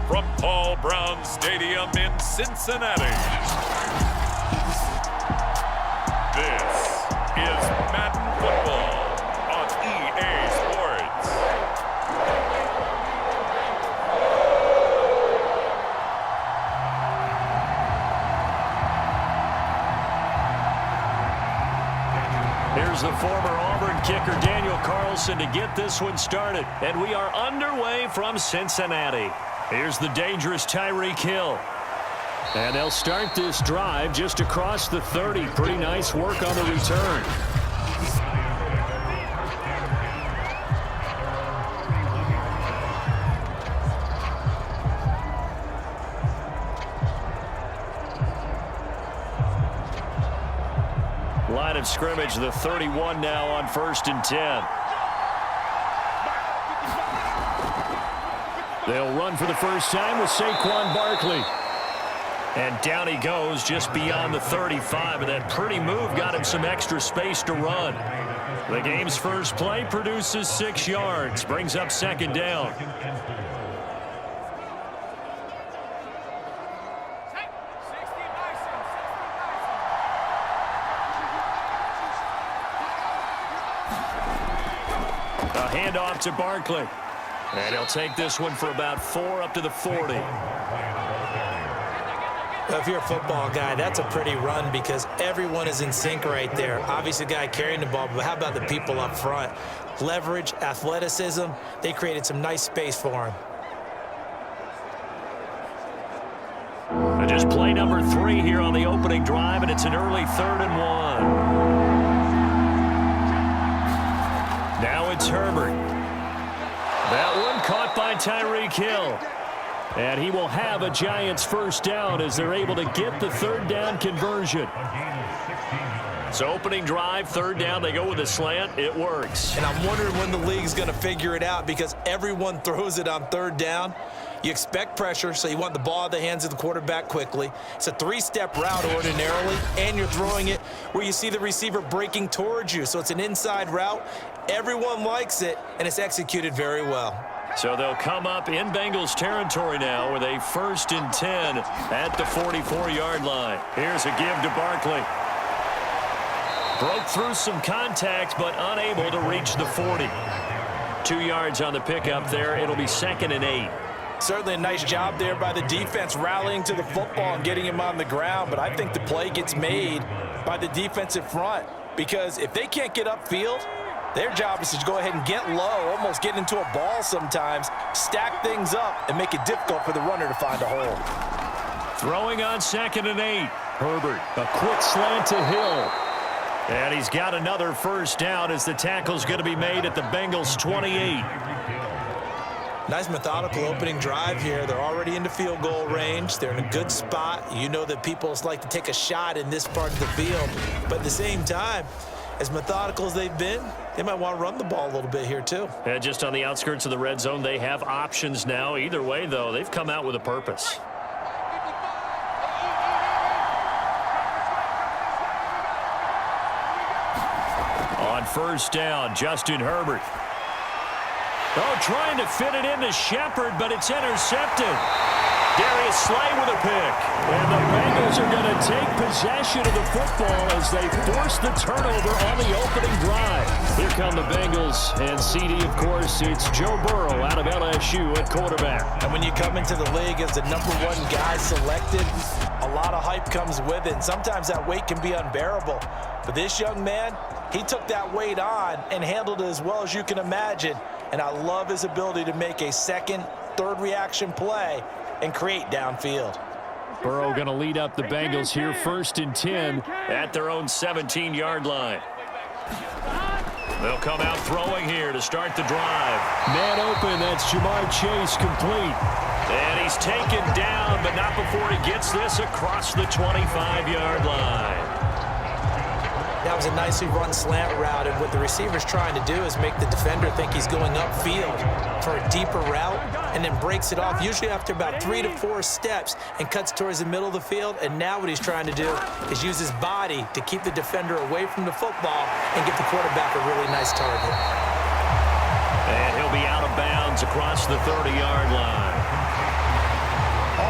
from Paul Brown Stadium in Cincinnati. This is Madden Football on EA Sports. Here's the former Auburn kicker Daniel Carlson to get this one started. And we are underway from Cincinnati. Here's the dangerous Tyreek Hill. And they'll start this drive just across the 30. Pretty nice work on the return. Line of scrimmage, the 31 now on 1st and 10. They'll run for the first time with Saquon Barkley. And down he goes just beyond the 35, and that pretty move got him some extra space to run. The game's first play produces 6 yards, brings up 2nd down. A handoff to Barkley. And he'll take this one for about 4 up to the 40. Well, if you're a football guy, that's a pretty run because everyone is in sync right there. Obviously, the guy carrying the ball, but how about the people up front? Leverage, athleticism, they created some nice space for him. And just play number 3 here on the opening drive, and it's an early 3rd and 1. Now it's Herbert. That one caught by Tyreek Hill. And he will have a Giants first down as they're able to get the 3rd down conversion. So opening drive, 3rd down, they go with a slant. It works. And I'm wondering when the league's going to figure it out because everyone throws it on 3rd down. You expect pressure, so you want the ball in the hands of the quarterback quickly. It's a 3-step route ordinarily, and you're throwing it where you see the receiver breaking towards you. So it's an inside route. Everyone likes it, and it's executed very well. So they'll come up in Bengals territory now with a 1st and 10 at the 44-yard line. Here's a give to Barkley. Broke through some contact, but unable to reach the 40. 2 yards on the pickup there. It'll be 2nd and 8. Certainly a nice job there by the defense rallying to the football and getting him on the ground, but I think the play gets made by the defensive front because if they can't get upfield, their job is to go ahead and get low, almost get into a ball sometimes, stack things up, and make it difficult for the runner to find a hole. Throwing on 2nd and 8. Herbert, a quick slant to Hill. And he's got another first down as the tackle's going to be made at the Bengals 28. Nice methodical opening drive here. They're already into field goal range. They're in a good spot. You know that people like to take a shot in this part of the field. But at the same time, as methodical as they've been, they might want to run the ball a little bit here too. And just on the outskirts of the red zone, they have options now. Either way, though, they've come out with a purpose. On 1st down, Justin Herbert. Oh, trying to fit it into Shepard, but it's intercepted. Darius Slay with a pick. And the Bengals are going to take possession of the football as they force the turnover on the opening drive. Here come the Bengals, and CD, of course, it's Joe Burrow out of LSU at quarterback. And when you come into the league as the #1 guy selected, a lot of hype comes with it. And sometimes that weight can be unbearable. But this young man, he took that weight on and handled it as well as you can imagine. And I love his ability to make a 2nd, 3rd reaction play and create downfield. Burrow going to lead up the Bengals here, 1st and 10 at their own 17-yard line. They'll come out throwing here to start the drive. Man open, that's Jamar Chase complete. And he's taken down, but not before he gets this across the 25-yard line. That was a nicely run slant route, and what the receiver's trying to do is make the defender think he's going upfield for a deeper route and then breaks it off, usually after about 3 to 4 steps, and cuts towards the middle of the field. And now what he's trying to do is use his body to keep the defender away from the football and get the quarterback a really nice target. And he'll be out of bounds across the 30-yard line.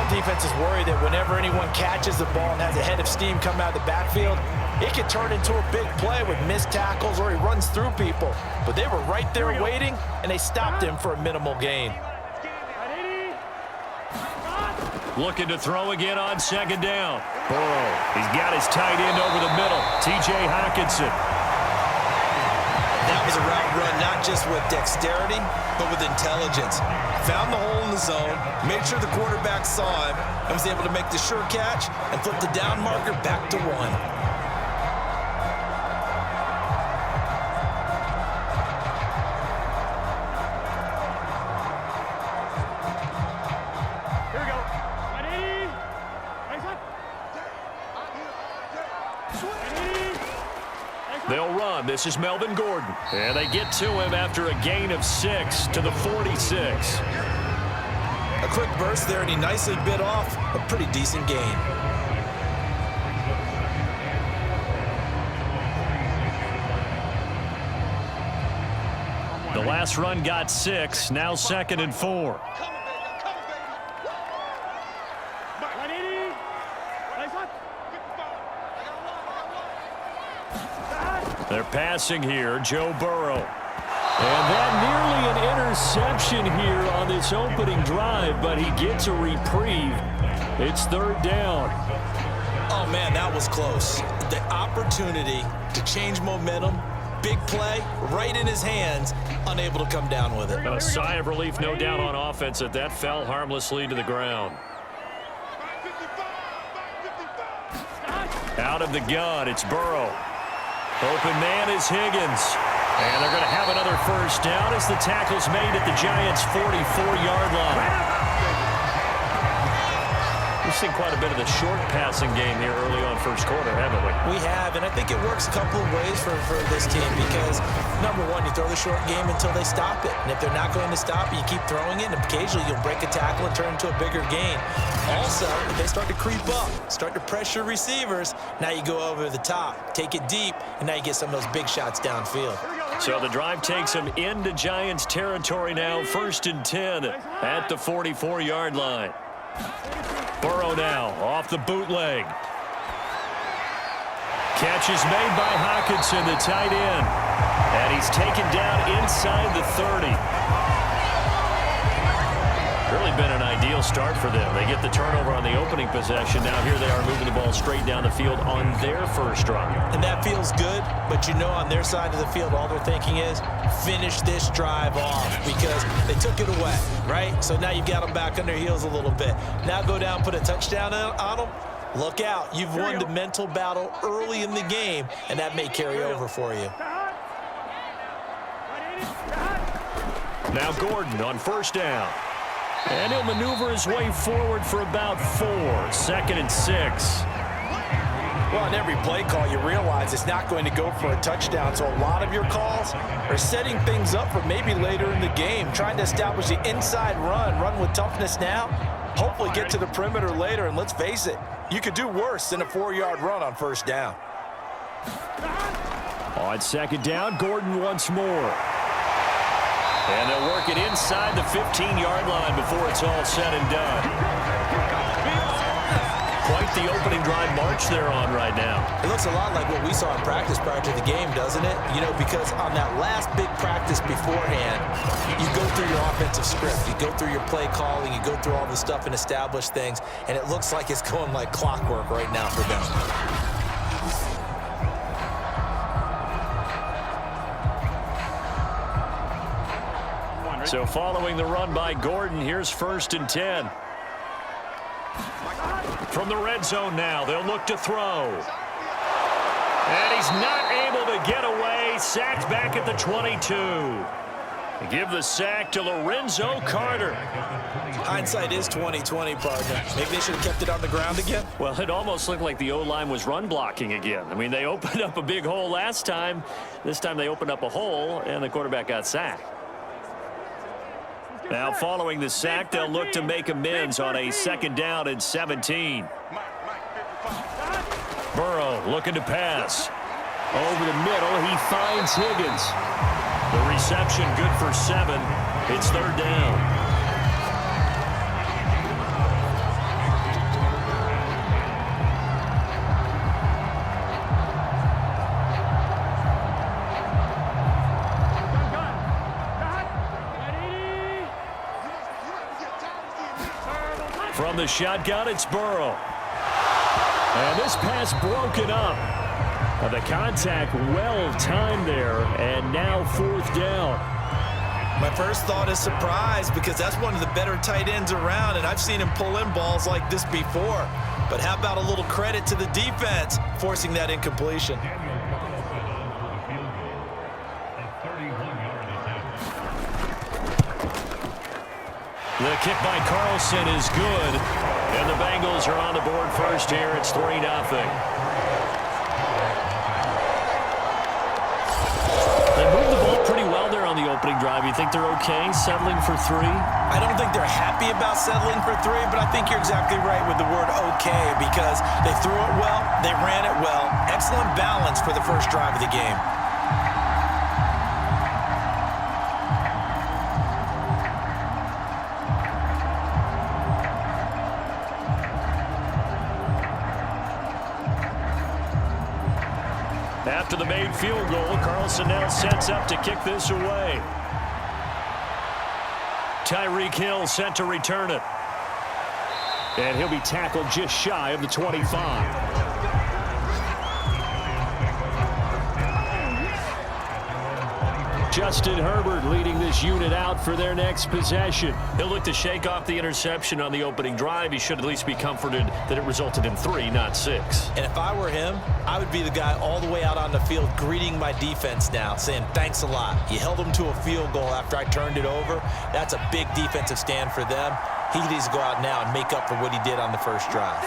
defense is worried that whenever anyone catches the ball and has a head of steam come out of the backfield, it can turn into a big play with missed tackles or he runs through people. But they were right there waiting, and they stopped him for a minimal gain. Looking to throw again on second down. Burrow, he's got his tight end over the middle, T.J. Hockenson. That was a route run not just with dexterity, but with intelligence. Found the hole in the zone, made sure the quarterback saw him, and was able to make the sure catch and flip the down marker back to 1. They'll run. This is Melvin Gordon. And they get to him after a gain of 6 to the 46. A quick burst there, and he nicely bit off a pretty decent gain. The last run got 6. Now 2nd and 4. They're passing here, Joe Burrow. And that nearly an interception here on this opening drive, but he gets a reprieve. It's 3rd down. Oh, man, that was close. The opportunity to change momentum, big play, right in his hands, unable to come down with it. A sigh of relief, no doubt, on offense that fell harmlessly to the ground. Out of the gun, it's Burrow. Open man is Higgins. And they're going to have another first down as the tackle's made at the Giants' 44-yard line. We've seen quite a bit of the short passing game here early on first quarter, haven't we? We have, and I think it works a couple of ways for this team because, number one, you throw the short game until they stop it. And if they're not going to stop it, you keep throwing it, and occasionally you'll break a tackle and turn into a bigger gain. Also, if they start to creep up, start to pressure receivers, now you go over the top, take it deep, and now you get some of those big shots downfield. So the drive takes them into Giants territory now, 1st and 10 at the 44-yard line. Burrow now off the bootleg. Catch is made by Hockenson, the tight end. And he's taken down inside the 30. Really been an ideal start for them. They get the turnover on the opening possession. Now here they are moving the ball straight down the field on their first drive. And that feels good, but you know on their side of the field all they're thinking is finish this drive off because they took it away, right? So now you've got them back on their heels a little bit. Now go down, put a touchdown on them. Look out. You've won the mental battle early in the game, and that may carry over for you. Now Gordon on first down. And he'll maneuver his way forward for about 4. 2nd and 6. Well, on every play call, you realize it's not going to go for a touchdown. So a lot of your calls are setting things up for maybe later in the game, trying to establish the inside run with toughness now, hopefully get to the perimeter later. And let's face it, you could do worse than a 4-yard run on first down. On second down, Gordon once more. And they'll work it inside the 15-yard line before it's all said and done. Quite the opening drive march they're on right now. It looks a lot like what we saw in practice prior to the game, doesn't it? You know, because on that last big practice beforehand, you go through your offensive script. You go through your play calling. You go through all the stuff and establish things. And it looks like it's going like clockwork right now for them. So following the run by Gordon, here's 1st and 10. From the red zone now, they'll look to throw. And he's not able to get away. Sacked back at the 22. Give the sack to Lorenzo Carter. Hindsight is 20/20, partner. Maybe they should have kept it on the ground again. Well, it almost looked like the O-line was run blocking again. I mean, they opened up a big hole last time. This time they opened up a hole, and the quarterback got sacked. Now, following the sack, they'll look to make amends on a 2nd down and 17. Burrow looking to pass. Over the middle, he finds Higgins. The reception good for 7. It's 3rd down. From the shotgun, it's Burrow. And this pass broken up. The contact well timed there, and now 4th down. My first thought is surprise because that's one of the better tight ends around, and I've seen him pull in balls like this before. But how about a little credit to the defense forcing that incompletion? The kick by Carlson is good, and the Bengals are on the board first here. It's 3-0. They moved the ball pretty well there on the opening drive. You think they're okay settling for 3? I don't think they're happy about settling for 3, but I think you're exactly right with the word okay because they threw it well, they ran it well. Excellent balance for the first drive of the game. After the made field goal, Carlson now sets up to kick this away. Tyreek Hill set to return it. And he'll be tackled just shy of the 25. Justin Herbert leading this unit out for their next possession. He'll look to shake off the interception on the opening drive. He should at least be comforted that it resulted in 3, not 6. And if I were him, I would be the guy all the way out on the field greeting my defense now, saying thanks a lot. You held them to a field goal after I turned it over. That's a big defensive stand for them. He needs to go out now and make up for what he did on the first drive.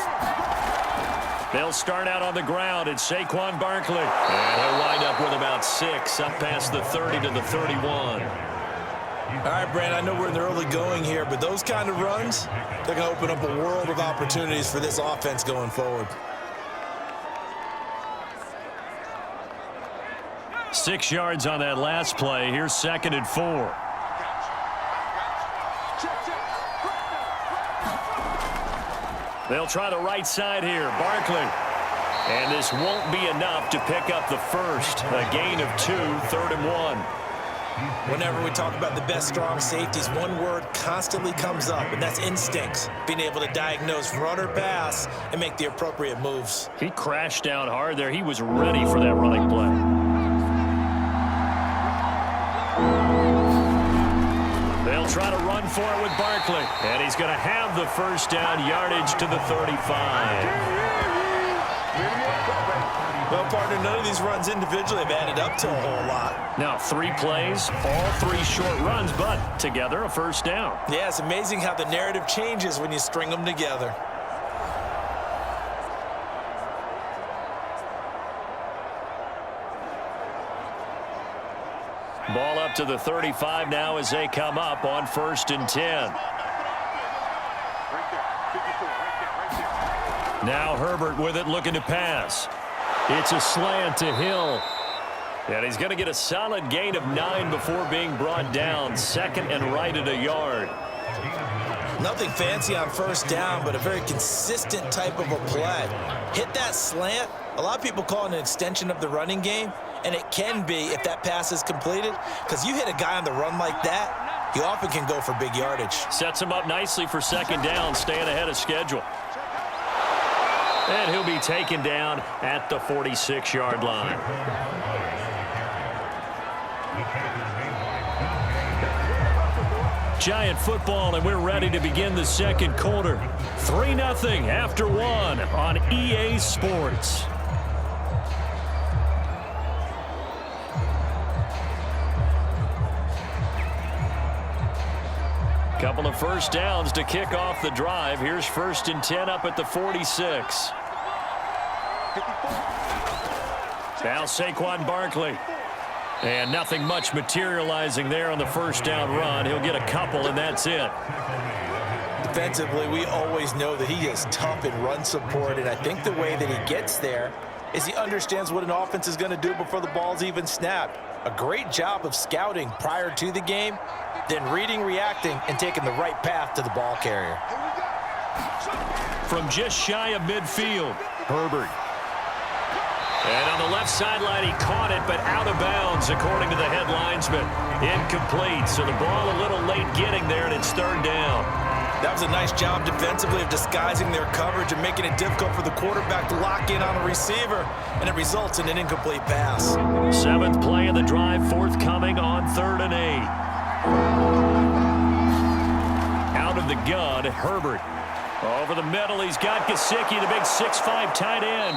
They'll start out on the ground. It's Saquon Barkley. And he'll wind up with about 6, up past the 30 to the 31. All right, Brand, I know we're in the early going here, but those kind of runs, they're going to open up a world of opportunities for this offense going forward. 6 yards on that last play. Here's 2nd and 4. They'll try the right side here. Barkley. And this won't be enough to pick up the first. A gain of 2, 3rd and 1. Whenever we talk about the best strong safeties, one word constantly comes up, and that's instincts. Being able to diagnose run or pass and make the appropriate moves. He crashed down hard there. He was ready for that running play. They'll try to run for it with Barkley. And he's going to have the first down, yardage to the 35. Well, partner, none of these runs individually have added up to a whole lot. Now 3 plays, all 3 short runs, but together a first down. Yeah, it's amazing how the narrative changes when you string them together. Ball up to the 35 now as they come up on 1st and 10. Now Herbert with it, looking to pass. It's a slant to Hill. And he's going to get a solid gain of 9 before being brought down. 2nd and right at a yard. Nothing fancy on first down, but a very consistent type of a play. Hit that slant. A lot of people call it an extension of the running game, and it can be if that pass is completed, because you hit a guy on the run like that, he often can go for big yardage. Sets him up nicely for 2nd down, staying ahead of schedule. And he'll be taken down at the 46-yard line. Giant football, and we're ready to begin the second quarter. 3-0 after 1 on EA Sports. Couple of first downs to kick off the drive. Here's 1st and 10 up at the 46. Now Saquon Barkley. And nothing much materializing there on the first down run. He'll get a couple, and that's it. Defensively, we always know that he is tough in run support, and I think the way that he gets there is he understands what an offense is going to do before the ball's even snapped. A great job of scouting prior to the game, then reading, reacting, and taking the right path to the ball carrier. From just shy of midfield, Herbert. And on the left sideline, he caught it, but out of bounds, according to the head linesman. Incomplete, so the ball a little late getting there, and it's 3rd down. That was a nice job defensively of disguising their coverage and making it difficult for the quarterback to lock in on a receiver, and it results in an incomplete pass. 7th play of the drive forthcoming on 3rd and 8. Out of the gun, Herbert. Over the middle, he's got Gesicki, the big 6'5" tight end.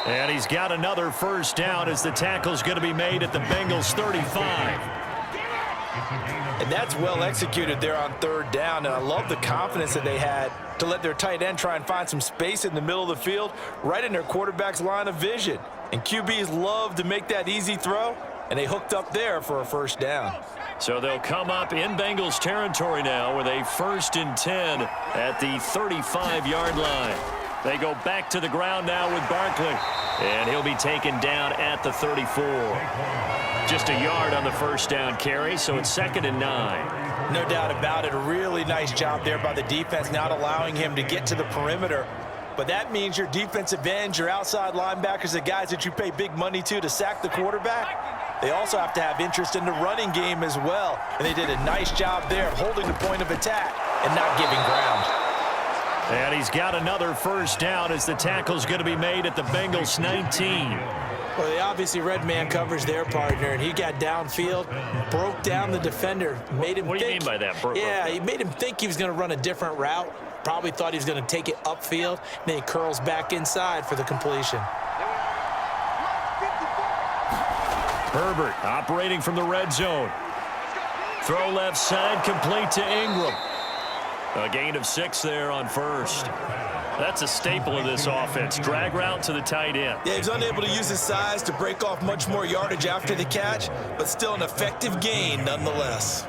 And he's got another first down as the tackle's going to be made at the Bengals 35. And that's well executed there on 3rd down, and I love the confidence that they had to let their tight end try and find some space in the middle of the field, right in their quarterback's line of vision. And QBs love to make that easy throw, and they hooked up there for a first down. So they'll come up in Bengals territory now with a 1st and 10 at the 35-yard line. They go back to the ground now with Barkley, and he'll be taken down at the 34. Just a yard on the first down carry, so it's 2nd and 9. No doubt about it. A really nice job there by the defense, not allowing him to get to the perimeter. But that means your defensive ends, your outside linebackers, the guys that you pay big money to sack the quarterback, they also have to have interest in the running game as well. And they did a nice job there of holding the point of attack and not giving ground. And he's got another first down as the tackle's going to be made at the Bengals 19. Well, they obviously red man covers their partner, and he got downfield, broke down the defender, made him What do you mean by that? Yeah, he made him think he was going to run a different route. Probably thought he was going to take it upfield, and then he curls back inside for the completion. Herbert operating from the red zone. Throw left side, complete to Ingram. A gain of 6 there on 1st. That's a staple of this offense. Drag route to the tight end. Yeah, he's unable to use his size to break off much more yardage after the catch, but still an effective gain nonetheless.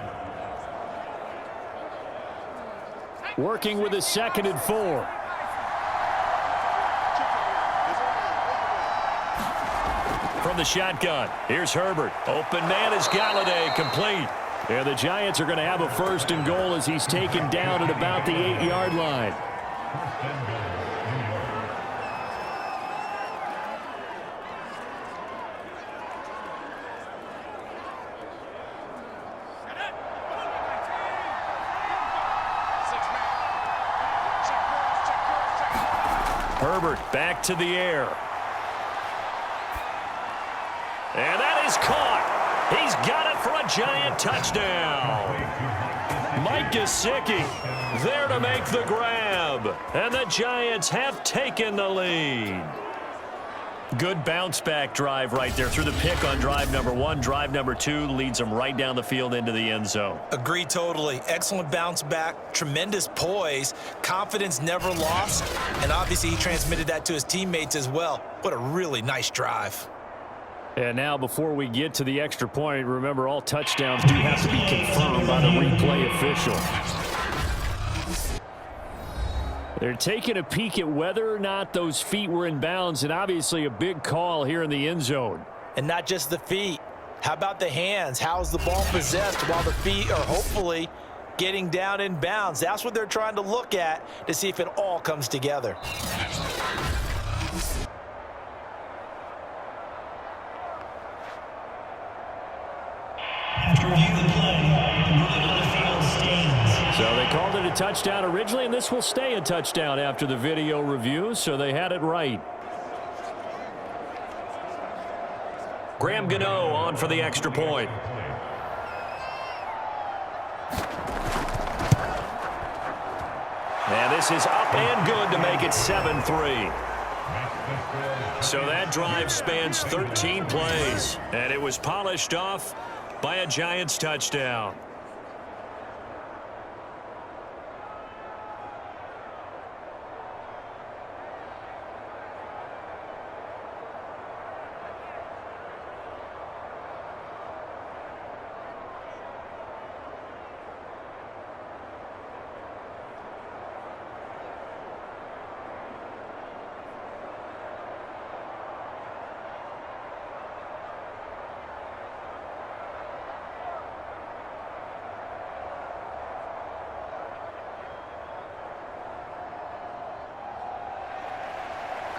Working with a 2nd and 4. From the shotgun, here's Herbert. Open man is Galladay, complete. And the Giants are going to have a 1st and goal as he's taken down at about the 8-yard line. Herbert back to the air. And that is caught. He's got it for a Giant touchdown. Mike Gesicki there to make the grab. And the Giants have taken the lead. Good bounce-back drive right there through the pick on drive number 1. Drive number 2 leads them right down the field into the end zone. Agree totally. Excellent bounce back, tremendous poise, confidence never lost, and obviously he transmitted that to his teammates as well. What a really nice drive. And now before we get to the extra point, remember all touchdowns do have to be confirmed by the replay official. They're taking a peek at whether or not those feet were in bounds, and obviously a big call here in the end zone. And not just the feet. How about the hands? How's the ball possessed while the feet are hopefully getting down in bounds? That's what they're trying to look at to see if it all comes together. After review the play, the movement on the field stands. So they called it a touchdown originally, and this will stay a touchdown after the video review, so they had it right. Graham Gano on for the extra point. And this is up and good to make it 7-3. So that drive spans 13 plays, and it was polished off by a Giants touchdown.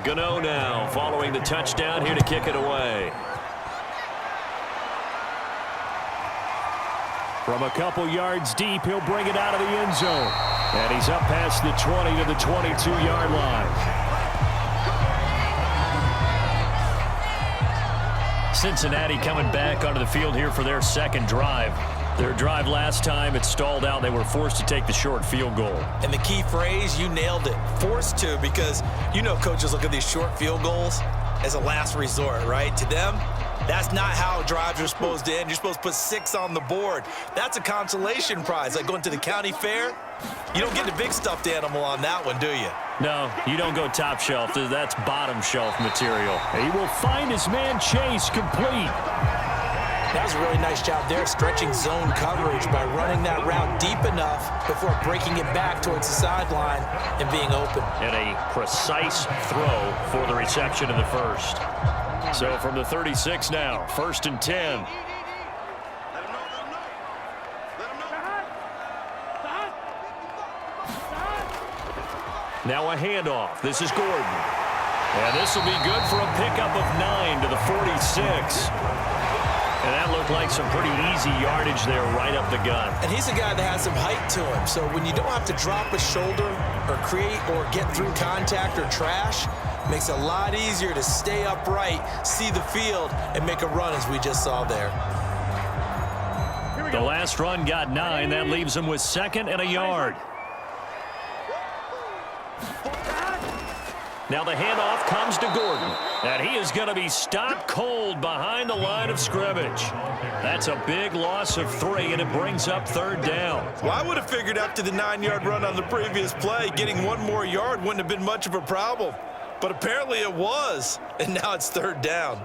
Gano now following the touchdown here to kick it away. From a couple yards deep, he'll bring it out of the end zone. And he's up past the 20 to the 22-yard line. Cincinnati coming back onto the field here for their second drive. Their drive last time, it stalled out. They were forced to take the short field goal. And the key phrase, you nailed it. Forced to, because you know coaches look at these short field goals as a last resort, right? To them, that's not how drives are supposed to end. You're supposed to put 6 on the board. That's a consolation prize. Like going to the county fair, you don't get the big stuffed animal on that one, do you? No, you don't go top shelf. That's bottom shelf material. He will find his man Chase complete. That was a really nice job there, stretching zone coverage by running that route deep enough before breaking it back towards the sideline and being open. And a precise throw for the reception in the first. So from the 36 now, 1st and 10. Now a handoff. This is Gordon. And this will be good for a pickup of 9 to the 46. And that looked like some pretty easy yardage there right up the gut. And he's a guy that has some height to him. So when you don't have to drop a shoulder or create or get through contact or trash, it makes it a lot easier to stay upright, see the field, and make a run as we just saw there. The last run got 9. That leaves him with 2nd and a yard. Now the handoff comes to Gordon. And he is going to be stopped cold behind the line of scrimmage. That's a big loss of 3, and it brings up 3rd down. Well, I would have figured after the 9-yard run on the previous play, getting 1 more yard wouldn't have been much of a problem. But apparently it was, and now it's 3rd down.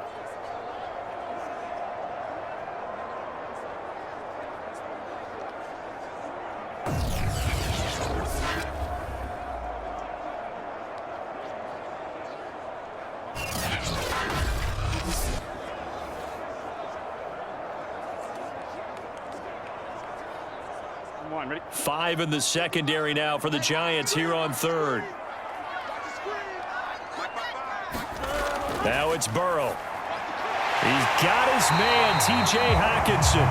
Ready? 5 in the secondary now for the Giants here on 3rd. Now it's Burrow. He's got his man, T.J. Hockenson.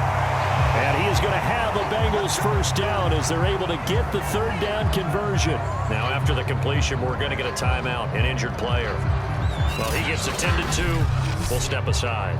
And he is going to have a Bengals 1st down as they're able to get the 3rd down conversion. Now after the completion, we're going to get a timeout, an injured player. Well, he gets attended to. We'll step aside.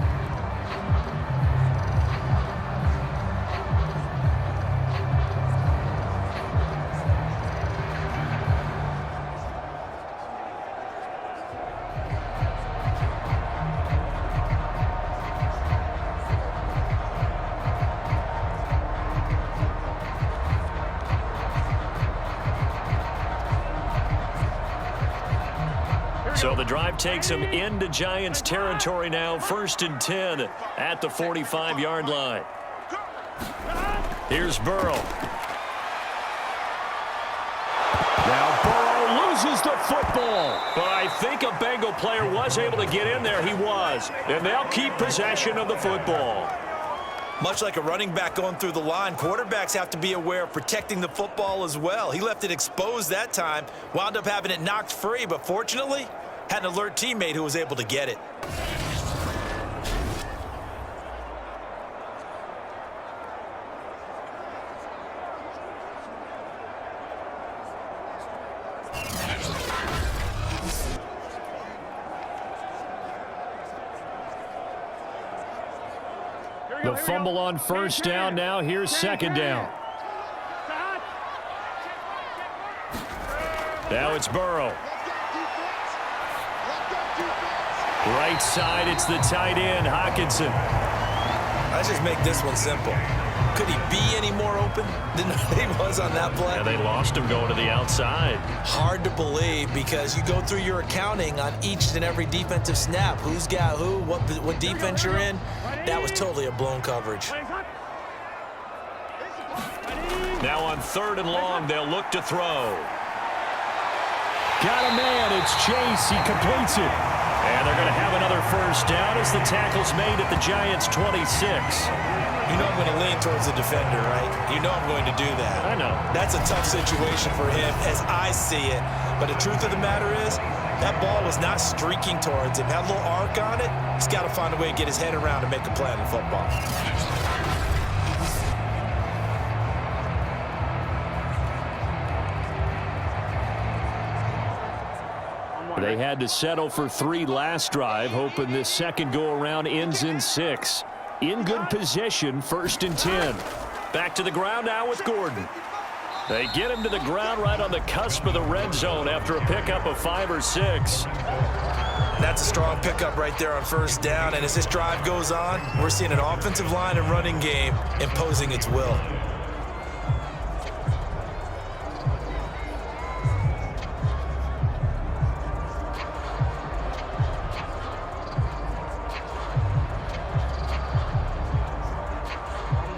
So the drive takes him into Giants territory now, 1st and 10 at the 45-yard line. Here's Burrow. Now Burrow loses the football. But I think a Bengal player was able to get in there. He was. And they'll keep possession of the football. Much like a running back going through the line, quarterbacks have to be aware of protecting the football as well. He left it exposed that time, wound up having it knocked free, but fortunately, had an alert teammate who was able to get it. The fumble on 1st down. Now here's 2nd down. Now it's Burrow. Right side, it's the tight end, Hockenson. Let's just make this one simple. Could he be any more open than he was on that play? Yeah, they lost him going to the outside. Hard to believe because you go through your accounting on each and every defensive snap. Who's got who, what defense you're in. That was totally a blown coverage. Now on 3rd and long, they'll look to throw. Got a man, it's Chase, he completes it. And they're going to have another 1st down as the tackle's made at the Giants' 26. You know I'm going to lean towards the defender, right? You know I'm going to do that. I know. That's a tough situation for him as I see it. But the truth of the matter is, that ball was not streaking towards him. Had a little arc on it. He's got to find a way to get his head around and make a play on the football. They had to settle for 3 last drive, hoping this second go-around ends in 6. In good position, 1st and 10. Back to the ground now with Gordon. They get him to the ground right on the cusp of the red zone after a pickup of 5 or 6. That's a strong pickup right there on 1st down, and as this drive goes on, we're seeing an offensive line and running game imposing its will.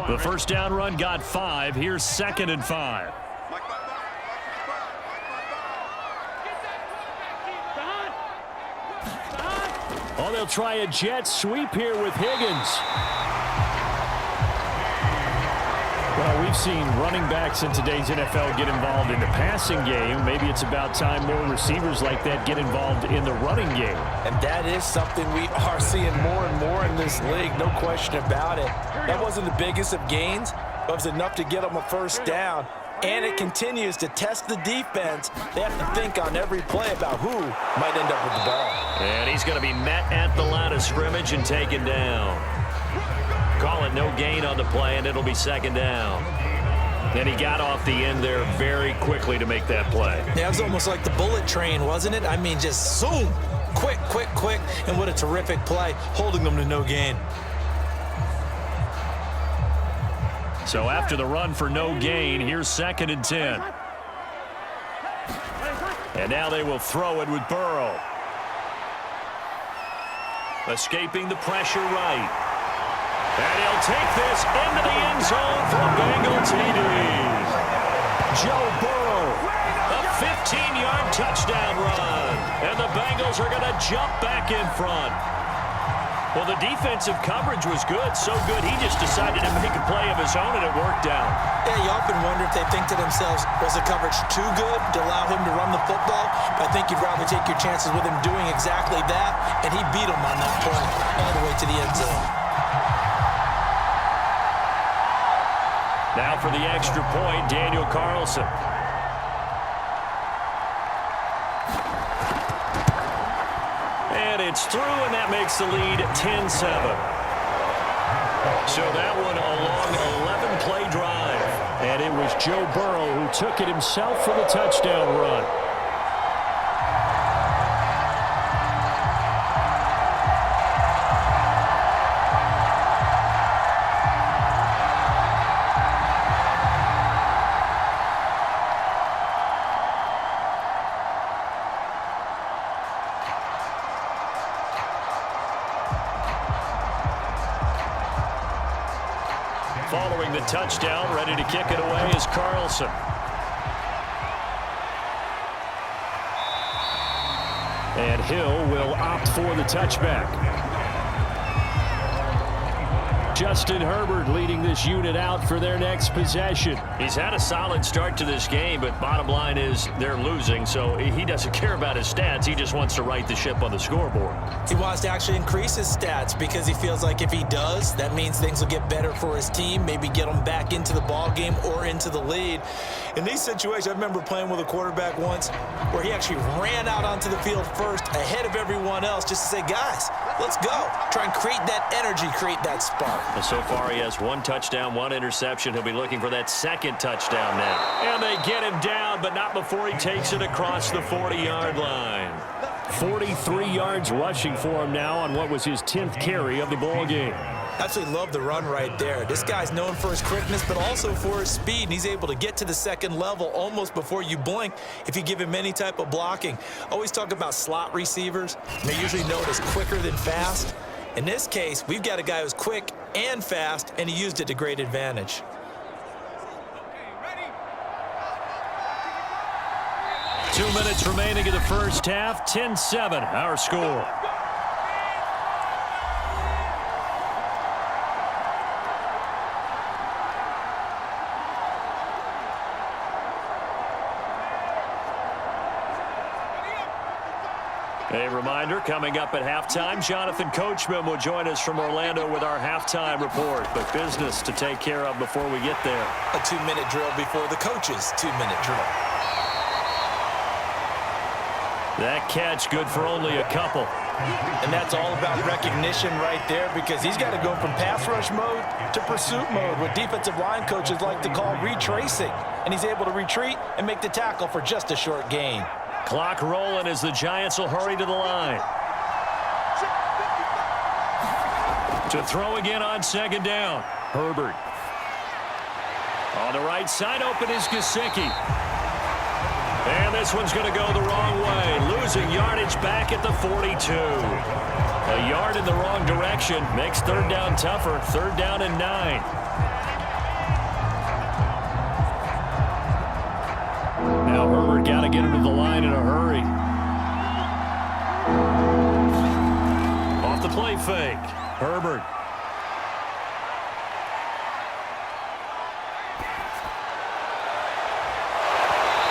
The 1st down run got 5. Here's 2nd and 5. Oh, they'll try a jet sweep here with Higgins. Well, we've seen running backs in today's NFL get involved in the passing game. Maybe it's about time more receivers like that get involved in the running game. And that is something we are seeing more and more in this league, no question about it. That wasn't the biggest of gains, but it was enough to get them a 1st down. And it continues to test the defense. They have to think on every play about who might end up with the ball. And he's going to be met at the line of scrimmage and taken down. Call it no gain on the play, and it'll be 2nd down. And he got off the end there very quickly to make that play. Yeah, it was almost like the bullet train, wasn't it? I mean, just zoom, quick, quick, quick, and what a terrific play, holding them to no gain. So after the run for no gain, here's 2nd and 10. And now they will throw it with Burrow. Escaping the pressure right. And he'll take this into the end zone for a Bengal TD. Joe Burrow, a 15-yard touchdown run. And the Bengals are going to jump back in front. Well, the defensive coverage was good, so good he just decided to make a play of his own, and it worked out. Yeah, you often wonder if they think to themselves, was the coverage too good to allow him to run the football? But I think you'd rather take your chances with him doing exactly that, and he beat him on that point all the way to the end zone. Now for the extra point, Daniel Carlson. And it's through, and that makes the lead 10-7. So that one a long 11-play drive. And it was Joe Burrow who took it himself for the touchdown run. Following the touchdown, ready to kick it away is Carlson. And Hill will opt for the touchback. Justin Herbert leading this unit out for their next possession. He's had a solid start to this game, but bottom line is they're losing, so he doesn't care about his stats. He just wants to right the ship on the scoreboard. He wants to actually increase his stats because he feels like if he does, that means things will get better for his team, maybe get them back into the ball game or into the lead. In these situations, I remember playing with a quarterback once where he actually ran out onto the field first ahead of everyone else just to say, guys, let's go. Try and create that energy, create that spark. And so far, he has 1 touchdown, 1 interception. He'll be looking for that 2nd touchdown now. And they get him down, but not before he takes it across the 40-yard line. 43 yards rushing for him now on what was his 10th carry of the ball game. Absolutely love the run right there. This guy's known for his quickness, but also for his speed. And he's able to get to the second level almost before you blink if you give him any type of blocking. Always talk about slot receivers. And they're usually known as quicker than fast. In this case, we've got a guy who's quick and fast, and he used it to great advantage. Two minutes remaining in the first half. 10-7, our score. A reminder, coming up at halftime, Jonathan Coachman will join us from Orlando with our halftime report. But business to take care of before we get there. A 2-minute drill before the coach's 2-minute drill. That catch good for only a couple. And that's all about recognition right there, because he's got to go from pass rush mode to pursuit mode, what defensive line coaches like to call retracing. And he's able to retreat and make the tackle for just a short gain. Clock rolling as the Giants will hurry to the line. To throw again on second down. Herbert. On the right side, open is Gesicki. And this one's going to go the wrong way. Losing yardage back at the 42. A yard in the wrong direction makes third down tougher. Third down and 9. Now Herbert got to get him to the line in a hurry. Off the play fake. Herbert.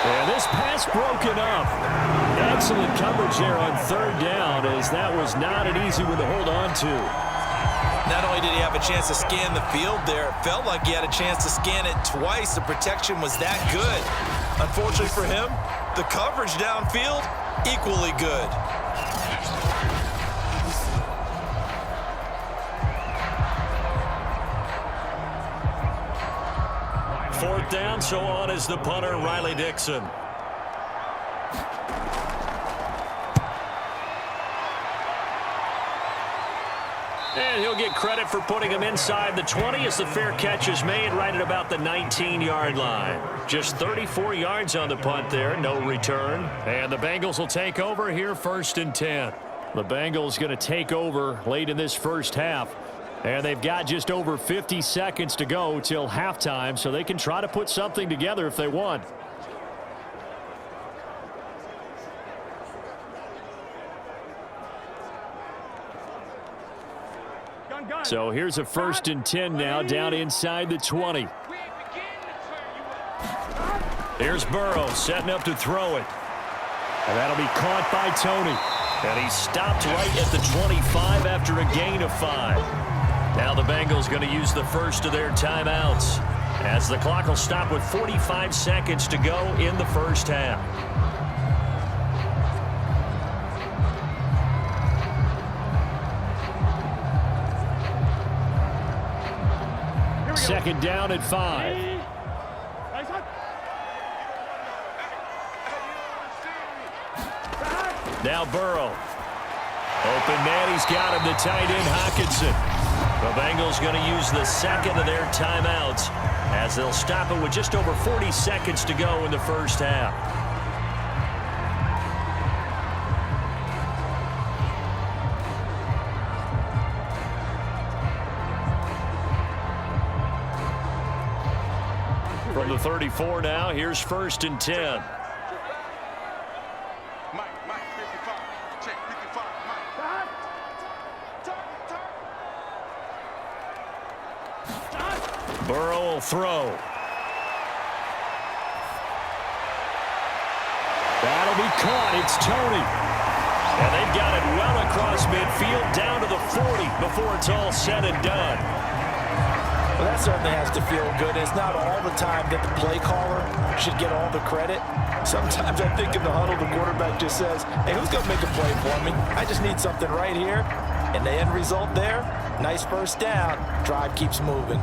And this pass broken up. Excellent coverage there on third down, as that was not an easy one to hold on to. Not only did he have a chance to scan the field there, it felt like he had a chance to scan it twice. The protection was that good. Unfortunately for him, the coverage downfield, equally good. Fourth down, so on is the punter, Riley Dixon. And he'll get credit for putting him inside the 20 as the fair catch is made right at about the 19-yard line. Just 34 yards on the punt there, no return. And the Bengals will take over here, 1st and 10. The Bengals going to take over late in this first half. And they've got just over 50 seconds to go till halftime, so they can try to put something together if they want. So here's a 1st and 10 now, down inside the 20. Here's Burrow setting up to throw it. And that'll be caught by Tony. And he's stopped right at the 25 after a gain of 5. Now the Bengals going to use the first of their timeouts, as the clock will stop with 45 seconds to go in the first half. Second down at 5. Now Burrow. Open man, he's got him, the tight end Hockenson. The Bengals going to use the second of their timeouts, as they'll stop it with just over 40 seconds to go in the first half. From the 34 now, here's 1st and 10. Burrow will throw. That'll be caught. It's Tony. And they've got it well across midfield, down to the 40 before it's all said and done. Well, that certainly has to feel good. It's not all the time that the play caller should get all the credit. Sometimes I think in the huddle, the quarterback just says, hey, who's going to make a play for me? I just need something right here. And the end result there, nice first down. Drive keeps moving.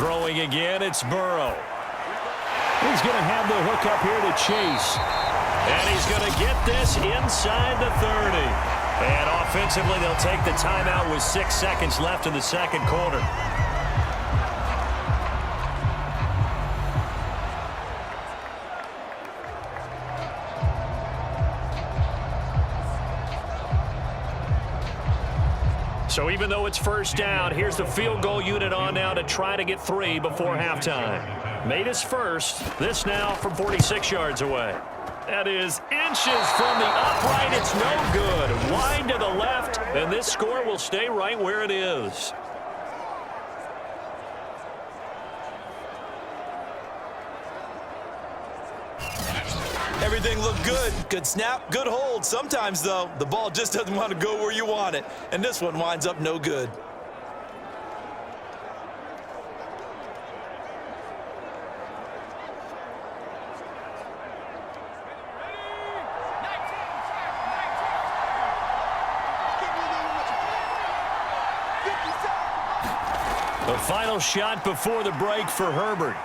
Throwing again, it's Burrow. He's going to have the hook up here to Chase. And he's going to get this inside the 30. And offensively, they'll take the timeout with 6 seconds left in the second quarter. So even though it's first down, here's the field goal unit on now to try to get 3 before halftime. Made his first. This now from 46 yards away. That is inches from the upright. It's no good. Wide to the left, and this score will stay right where it is. Everything looked good. Good snap, good hold. Sometimes, though, the ball just doesn't want to go where you want it. And this one winds up no good. The final shot before the break for Herbert.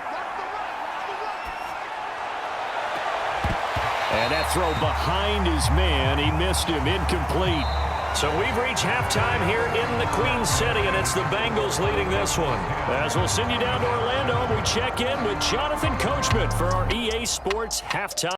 And that throw behind his man. He missed him. Incomplete. So we've reached halftime here in the Queen City, and it's the Bengals leading this one. As we'll send you down to Orlando, we check in with Jonathan Coachman for our EA Sports Halftime.